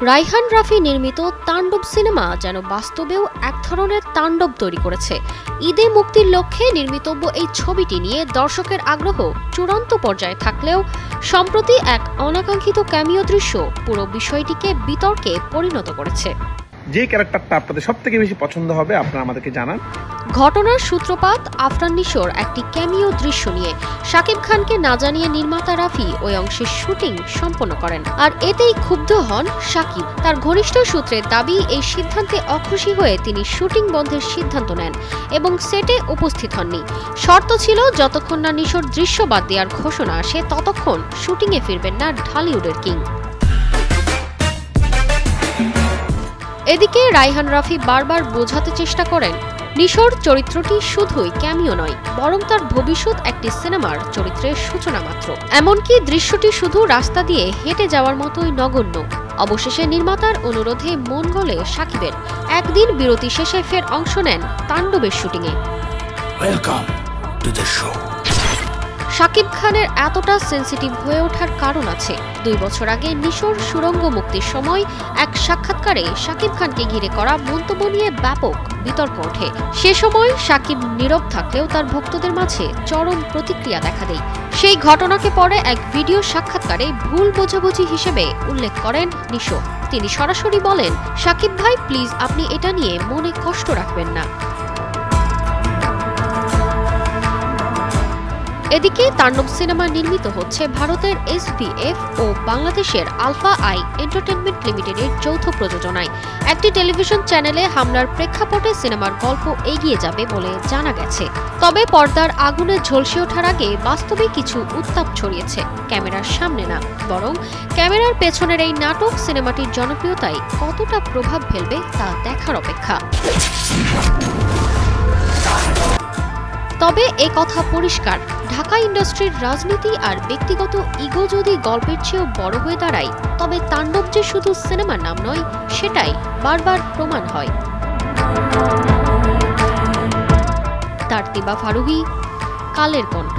রায়হান রাফি নির্মিত তাণ্ডব সিনেমা যেন বাস্তবেও এক ধরনের তাণ্ডব তৈরি করেছে। ঈদে মুক্তির লক্ষ্যে নির্মিতব্য এই ছবিটি নিয়ে দর্শকের আগ্রহ চূড়ান্ত পর্যায়ে থাকলেও সম্প্রতি এক অনাকাঙ্ক্ষিত ক্যামিও দৃশ্য পুরো বিষয়টিকে বিতর্কে পরিণত করেছে। যে ক্যারেক্টারটা আপনাদের সবথেকে বেশি পছন্দ হবে আপনারা আমাদেরকে জানান। ঘটনার সূত্রপাত আফরান নিশোর একটি ক্যামিও দৃশ্য নিয়ে। শাকিব খানকে না জানিয়ে নির্মাতা রাফি ওই অংশের শুটিং সম্পন্ন করেন, আর এতেই ক্ষুব্ধ হন শাকিব। তার ঘনিষ্ঠ সূত্রের দাবি, এই সিদ্ধান্তে অখুশি হয়ে তিনি শুটিং বন্ধের সিদ্ধান্ত নেন এবং সেটে উপস্থিত হননি। শর্ত ছিল যতক্ষণ না নিশোর দৃশ্য বাদ দেওয়ার ঘোষণা আসে ততক্ষণ শুটিংয়ে ফিরবেন না ঢালিউডের কিং। এদিকে রায়হান রাফি বারবার বোঝাতে চেষ্টা করেন, নিশোর চরিত্রটি শুধুই ক্যামিও নয়, বরং তার ভবিষ্যৎ একটি সিনেমার চরিত্রের সূচনা মাত্র। এমনকি দৃশ্যটি শুধু রাস্তা দিয়ে হেঁটে যাওয়ার মতোই নগণ্য। অবশেষে নির্মাতার অনুরোধে মন গলে শাকিবের একদিন বিরতি শেষে ফের অংশ নেন তাণ্ডবের শুটিংয়ে। শাকিব খানের এতটা সেন্সিটিভ হয়ে ওঠার কারণ আছে। 2 বছর আগে নিশোর সুড়ঙ্গ মুক্তির সময় এক সাক্ষাৎকারে শাকিব খানকে ঘিরে করা মন্তব্য নিয়ে ব্যাপক বিতর্ক ওঠে। সে সময় শাকিব নীরব থাকলেও তার ভক্তদের মাঝে চরম প্রতিক্রিয়া দেখা দেয়। সেই ঘটনাকে পরে এক ভিডিও সাক্ষাৎকারে ভুল বোঝাবুঝি হিসেবে উল্লেখ করেন নিশো। তিনি সরাসরি বলেন, শাকিব ভাই প্লিজ আপনি এটা নিয়ে মনে কষ্ট রাখবেন না। এদিকে তাণ্ডব সিনেমা নির্মিত হচ্ছে ভারতের SBF ও বাংলাদেশের আলফা আই এন্টারটেইনমেন্ট লিমিটেডের যৌথ প্রযোজনায়। একটি টেলিভিশন চ্যানেলে হামলার প্রেক্ষাপটে সিনেমার গল্প এগিয়ে যাবে বলে জানা গেছে। তবে পর্দার আগুনে ঝলসে ওঠার আগে বাস্তবে কিছু উত্তাপ ছড়িয়েছে, ক্যামেরার সামনে না, বরং ক্যামেরার পেছনের এই নাটক সিনেমাটির জনপ্রিয়তায় কতটা প্রভাব ফেলবে তা দেখার অপেক্ষা। তবে এ কথা পরিষ্কার, ঢাকা ইন্ডাস্ট্রির রাজনীতি আর ব্যক্তিগত ইগো যদি গল্পের চেয়েও বড় হয়ে দাঁড়ায়, তবে তাণ্ডব যে শুধু সিনেমার নাম নয় সেটাই বারবার প্রমাণ হয়। তারতিবা ফারুহী, কালের কণ্ঠ।